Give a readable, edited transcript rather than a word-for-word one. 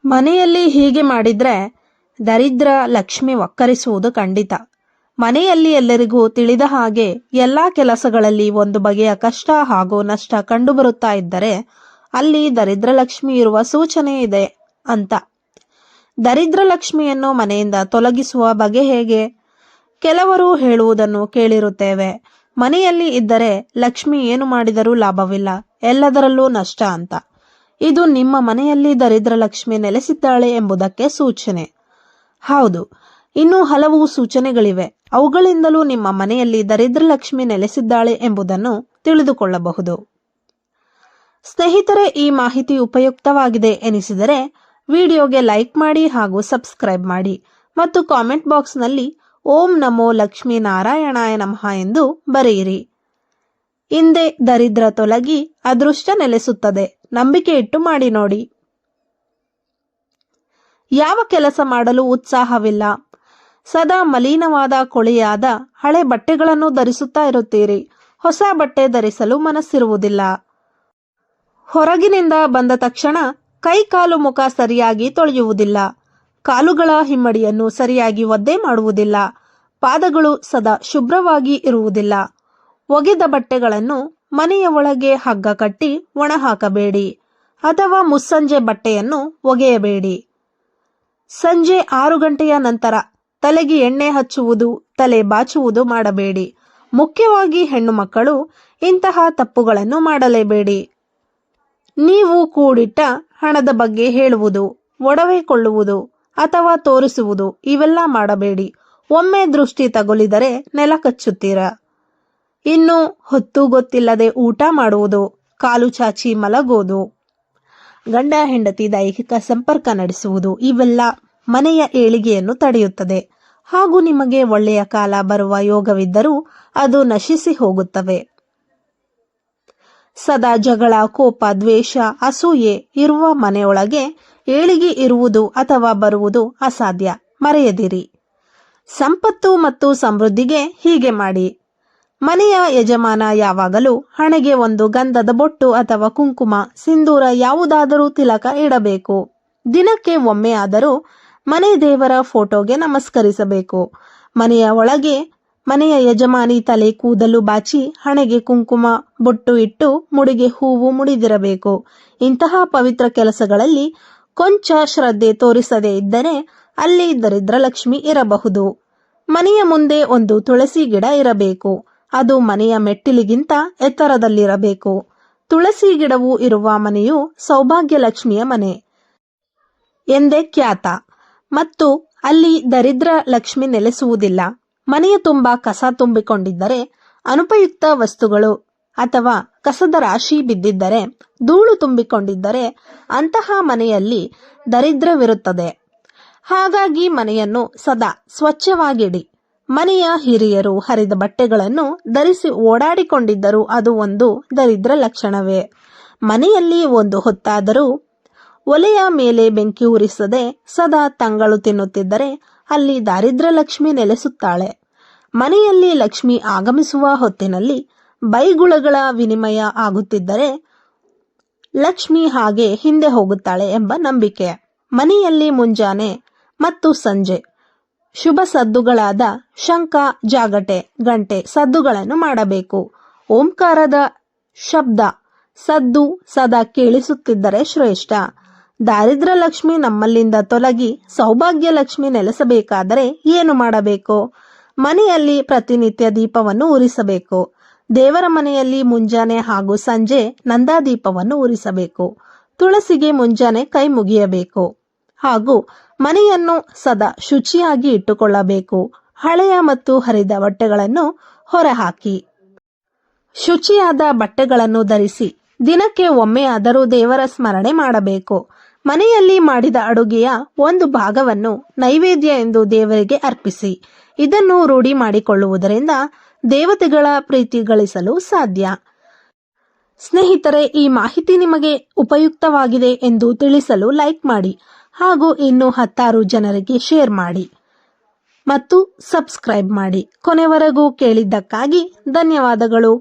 ಮನೆಯಲ್ಲಿ ಹೀಗೆ ಮಾಡಿದ್ರೆ ದರಿದ್ರ ಲಕ್ಷ್ಮಿ ವಕ್ಕರಿಸುವುದು ಖಂಡಿತ. ಮನೆಯಲ್ಲಿ ಎಲ್ಲರಿಗೂ ತಿಳಿದ ಹಾಗೆ ಎಲ್ಲಾ ಕೆಲಸಗಳಲ್ಲಿ ಒಂದು ಬಗೆಯ ಕಷ್ಟ ಹಾಗೂ ನಷ್ಟ ಕಂಡುಬರುತ್ತಾ ಇದ್ದರೆ ಅಲ್ಲಿ ದರಿದ್ರ ಲಕ್ಷ್ಮಿ ಇರುವ ಸೂಚನೆ ಇದೆ ಅಂತ. ದರಿದ್ರ ಲಕ್ಷ್ಮಿಯನ್ನು ಮನೆಯಿಂದ ತೊಲಗಿಸುವ ಬಗೆ ಹೇಗೆ? ಕೆಲವರು ಹೇಳುವುದನ್ನು ಕೇಳಿರುತ್ತೇವೆ. ಮನೆಯಲ್ಲಿ ಇದ್ದರೆ ಲಕ್ಷ್ಮಿ ಏನು ಮಾಡಿದರೂ ಲಾಭವಿಲ್ಲ, ಎಲ್ಲದರಲ್ಲೂ ನಷ್ಟ ಅಂತ. ಇದು ನಿಮ್ಮ ಮನೆಯಲ್ಲಿ ದರಿದ್ರ ಲಕ್ಷ್ಮಿ ನೆಲೆಸಿದ್ದಾಳೆ ಎಂಬುದಕ್ಕೆ ಸೂಚನೆ. ಹೌದು, ಇನ್ನೂ ಹಲವು ಸೂಚನೆಗಳಿವೆ. ಅವುಗಳಿಂದಲೂ ನಿಮ್ಮ ಮನೆಯಲ್ಲಿ ದರಿದ್ರ ಲಕ್ಷ್ಮಿ ನೆಲೆಸಿದ್ದಾಳೆ ಎಂಬುದನ್ನು ತಿಳಿದುಕೊಳ್ಳಬಹುದು. ಸ್ನೇಹಿತರೆ, ಈ ಮಾಹಿತಿ ಉಪಯುಕ್ತವಾಗಿದೆ ಎನಿಸಿದರೆ ವಿಡಿಯೋಗೆ ಲೈಕ್ ಮಾಡಿ ಹಾಗೂ ಸಬ್ಸ್ಕ್ರೈಬ್ ಮಾಡಿ ಮತ್ತು ಕಾಮೆಂಟ್ ಬಾಕ್ಸ್ನಲ್ಲಿ ಓಂ ನಮೋ ಲಕ್ಷ್ಮೀ ನಾರಾಯಣಾಯ ನಮಃ ಎಂದು ಬರೆಯಿರಿ. ಹಿಂದೆ ದರಿದ್ರ ತೊಲಗಿ ಅದೃಷ್ಟ ನೆಲೆಸುತ್ತದೆ. ನಂಬಿಕೆ ಇಟ್ಟು ಮಾಡಿ ನೋಡಿ. ಯಾವ ಕೆಲಸ ಮಾಡಲು ಉತ್ಸಾಹವಿಲ್ಲ? ಸದಾ ಮಲಿನವಾದ ಕೊಳೆಯಾದ ಹಳೆ ಬಟ್ಟೆಗಳನ್ನು ಧರಿಸುತ್ತಾ ಇರುತ್ತೀರಿ. ಹೊಸ ಬಟ್ಟೆ ಧರಿಸಲು ಮನಸ್ಸಿರುವುದಿಲ್ಲ. ಹೊರಗಿನಿಂದ ಬಂದ ತಕ್ಷಣ ಕೈ ಕಾಲು ಮುಖ ಸರಿಯಾಗಿ ತೊಳೆಯುವುದಿಲ್ಲ. ಕಾಲುಗಳ ಹಿಮ್ಮಡಿಯನ್ನು ಸರಿಯಾಗಿ ಒದ್ದೆ ಮಾಡುವುದಿಲ್ಲ. ಪಾದಗಳು ಸದಾ ಶುಭ್ರವಾಗಿ ಇರುವುದಿಲ್ಲ. ಒಗೆದ ಬಟ್ಟೆಗಳನ್ನು ಮನೆಯ ಒಳಗೆ ಹಗ್ಗ ಕಟ್ಟಿ ಒಣ ಹಾಕಬೇಡಿ ಅಥವಾ ಮುಸ್ಸಂಜೆ ಬಟ್ಟೆಯನ್ನು ಒಗೆಯಬೇಡಿ. ಸಂಜೆ 6 ಗಂಟೆಯ ನಂತರ ತಲೆಗೆ ಎಣ್ಣೆ ಹಚ್ಚುವುದು, ತಲೆ ಬಾಚುವುದು ಮಾಡಬೇಡಿ. ಮುಖ್ಯವಾಗಿ ಹೆಣ್ಣು ಮಕ್ಕಳು ಇಂತಹ ತಪ್ಪುಗಳನ್ನು ಮಾಡಲೇಬೇಡಿ. ನೀವು ಕೂಡಿಟ್ಟ ಹಣದ ಬಗ್ಗೆ ಹೇಳುವುದು, ಒಡವೆ ಕೊಳ್ಳುವುದು ಅಥವಾ ತೋರಿಸುವುದು ಇವೆಲ್ಲ ಮಾಡಬೇಡಿ. ಒಮ್ಮೆ ದೃಷ್ಟಿ ತಗುಲಿದರೆ ನೆಲ ಕಚ್ಚುತ್ತೀರಾ. ಇನ್ನು ಹೊತ್ತು ಗೊತ್ತಿಲ್ಲದೆ ಊಟ ಮಾಡುವುದು, ಕಾಲು ಚಾಚಿ ಮಲಗೋದು, ಗಂಡ ಹೆಂಡತಿ ದೈಹಿಕ ಸಂಪರ್ಕ ನಡೆಸುವುದು ಇವೆಲ್ಲ ಮನೆಯ ಏಳಿಗೆಯನ್ನು ತಡೆಯುತ್ತದೆ ಹಾಗೂ ನಿಮಗೆ ಒಳ್ಳೆಯ ಕಾಲ ಬರುವ ಯೋಗವಿದ್ದರೂ ಅದು ನಶಿಸಿ ಹೋಗುತ್ತವೆ. ಸದಾ ಜಗಳ, ಕೋಪ, ದ್ವೇಷ, ಅಸೂಯೆ ಇರುವ ಮನೆಯೊಳಗೆ ಏಳಿಗೆ ಇರುವುದು ಅಥವಾ ಬರುವುದು ಅಸಾಧ್ಯ. ಮರೆಯದಿರಿ. ಸಂಪತ್ತು ಮತ್ತು ಸಮೃದ್ಧಿಗೆ ಹೀಗೆ ಮಾಡಿ. ಮನೆಯ ಯಜಮಾನ ಯಾವಾಗಲೂ ಹಣೆಗೆ ಒಂದು ಗಂಧದ ಬೊಟ್ಟು ಅಥವಾ ಕುಂಕುಮ, ಸಿಂಧೂರ ಯಾವುದಾದರೂ ತಿಲಕ ಇಡಬೇಕು. ದಿನಕ್ಕೆ ಒಮ್ಮೆ ಆದರೂ ಮನೆ ದೇವರ ಫೋಟೋಗೆ ನಮಸ್ಕರಿಸಬೇಕು. ಮನೆಯ ಒಳಗೆ ಮನೆಯ ಯಜಮಾನಿ ತಲೆ ಕೂದಲು ಬಾಚಿ ಹಣೆಗೆ ಕುಂಕುಮ ಬೊಟ್ಟು ಇಟ್ಟು ಮುಡಿಗೆ ಹೂವು ಮುಡಿದಿರಬೇಕು. ಇಂತಹ ಪವಿತ್ರ ಕೆಲಸಗಳಲ್ಲಿ ಕೊಂಚ ಶ್ರದ್ಧೆ ತೋರಿಸದೇ ಇದ್ದರೆ ಅಲ್ಲಿ ದರಿದ್ರ ಲಕ್ಷ್ಮಿ ಇರಬಹುದು. ಮನೆಯ ಮುಂದೆ ಒಂದು ತುಳಸಿ ಗಿಡ ಇರಬೇಕು. ಅದು ಮನೆಯ ಮೆಟ್ಟಿಲಿಗಿಂತ ಎತ್ತರದಲ್ಲಿರಬೇಕು. ತುಳಸಿ ಗಿಡವು ಇರುವ ಮನೆಯು ಸೌಭಾಗ್ಯ ಲಕ್ಷ್ಮಿಯ ಮನೆ ಎಂದೇ ಖ್ಯಾತ ಮತ್ತು ಅಲ್ಲಿ ದರಿದ್ರ ಲಕ್ಷ್ಮಿ ನೆಲೆಸುವುದಿಲ್ಲ. ಮನೆಯ ತುಂಬ ಕಸ ತುಂಬಿಕೊಂಡಿದ್ದರೆ, ಅನುಪಯುಕ್ತ ವಸ್ತುಗಳು ಅಥವಾ ಕಸದ ರಾಶಿ ಬಿದ್ದಿದ್ದರೆ, ಧೂಳು ತುಂಬಿಕೊಂಡಿದ್ದರೆ ಅಂತಹ ಮನೆಯಲ್ಲಿ ದರಿದ್ರವಿರುತ್ತದೆ. ಹಾಗಾಗಿ ಮನೆಯನ್ನು ಸದಾ ಸ್ವಚ್ಛವಾಗಿಡಿ. ಮನೆಯ ಹಿರಿಯರು ಹರಿದ ಬಟ್ಟೆಗಳನ್ನು ಧರಿಸಿ ಓಡಾಡಿಕೊಂಡಿದ್ದರೂ ಅದು ಒಂದು ದರಿದ್ರ ಲಕ್ಷಣವೇ. ಮನೆಯಲ್ಲಿ ಒಂದು ಹೊತ್ತಾದರೂ ಒಲೆಯ ಮೇಲೆ ಬೆಂಕಿ ಉರಿಸದೆ ಸದಾ ತಂಗಳು ತಿನ್ನುತ್ತಿದ್ದರೆ ಅಲ್ಲಿ ದಾರಿದ್ರ ಲಕ್ಷ್ಮಿ ನೆಲೆಸುತ್ತಾಳೆ. ಮನೆಯಲ್ಲಿ ಲಕ್ಷ್ಮಿ ಆಗಮಿಸುವ ಹೊತ್ತಿನಲ್ಲಿ ಬೈಗುಳಗಳ ವಿನಿಮಯ ಆಗುತ್ತಿದ್ದರೆ ಲಕ್ಷ್ಮಿ ಹಾಗೆ ಹಿಂದೆ ಹೋಗುತ್ತಾಳೆ ಎಂಬ ನಂಬಿಕೆ. ಮನೆಯಲ್ಲಿ ಮುಂಜಾನೆ ಮತ್ತು ಸಂಜೆ ಶುಭ ಸದ್ದುಗಳಾದ ಶಂಖ, ಜಾಗಟೆ, ಗಂಟೆ ಸದ್ದುಗಳನ್ನು ಮಾಡಬೇಕು. ಓಂಕಾರದ ಶಬ್ದ ಸದ್ದು ಸದಾ ಕೇಳಿಸುತ್ತಿದ್ದರೆ ಶ್ರೇಷ್ಠ. ದಾರಿದ್ರ ಲಕ್ಷ್ಮಿ ನಮ್ಮಲ್ಲಿಂದ ತೊಲಗಿ ಸೌಭಾಗ್ಯ ಲಕ್ಷ್ಮಿ ನೆಲೆಸಬೇಕಾದರೆ ಏನು ಮಾಡಬೇಕು? ಮನೆಯಲ್ಲಿ ಪ್ರತಿನಿತ್ಯ ದೀಪವನ್ನು ಉರಿಸಬೇಕು. ದೇವರ ಮನೆಯಲ್ಲಿ ಮುಂಜಾನೆ ಹಾಗೂ ಸಂಜೆ ನಂದಾದೀಪವನ್ನು ಉರಿಸಬೇಕು. ತುಳಸಿಗೆ ಮುಂಜಾನೆ ಕೈ ಮುಗಿಯಬೇಕು ಹಾಗೂ ಮನೆಯನ್ನು ಸದಾ ಶುಚಿಯಾಗಿ ಇಟ್ಟುಕೊಳ್ಳಬೇಕು. ಹಳೆಯ ಮತ್ತು ಹರಿದ ಬಟ್ಟೆಗಳನ್ನು ಹೊರಹಾಕಿ ಶುಚಿಯಾದ ಬಟ್ಟೆಗಳನ್ನು ಧರಿಸಿ ದಿನಕ್ಕೆ ಒಮ್ಮೆ ಆದರೂ ದೇವರ ಸ್ಮರಣೆ ಮಾಡಬೇಕು. ಮನೆಯಲ್ಲಿ ಮಾಡಿದ ಅಡುಗೆಯ ಒಂದು ಭಾಗವನ್ನು ನೈವೇದ್ಯ ಎಂದು ದೇವರಿಗೆ ಅರ್ಪಿಸಿ. ಇದನ್ನು ರೂಢಿ ಮಾಡಿಕೊಳ್ಳುವುದರಿಂದ ದೇವತೆಗಳ ಪ್ರೀತಿ ಗಳಿಸಲು ಸಾಧ್ಯ. ಸ್ನೇಹಿತರೆ, ಈ ಮಾಹಿತಿ ನಿಮಗೆ ಉಪಯುಕ್ತವಾಗಿದೆ ಎಂದು ತಿಳಿಸಲು ಲೈಕ್ ಮಾಡಿ ಹಾಗೂ ಇನ್ನು 10 ಜನರಿಗೆ ಶೇರ್ ಮಾಡಿ ಮತ್ತು ಸಬ್ಸ್ಕ್ರೈಬ್ ಮಾಡಿ. ಕೊನೆವರೆಗೂ ಕೇಳಿದ್ದಕ್ಕಾಗಿ ಧನ್ಯವಾದಗಳು.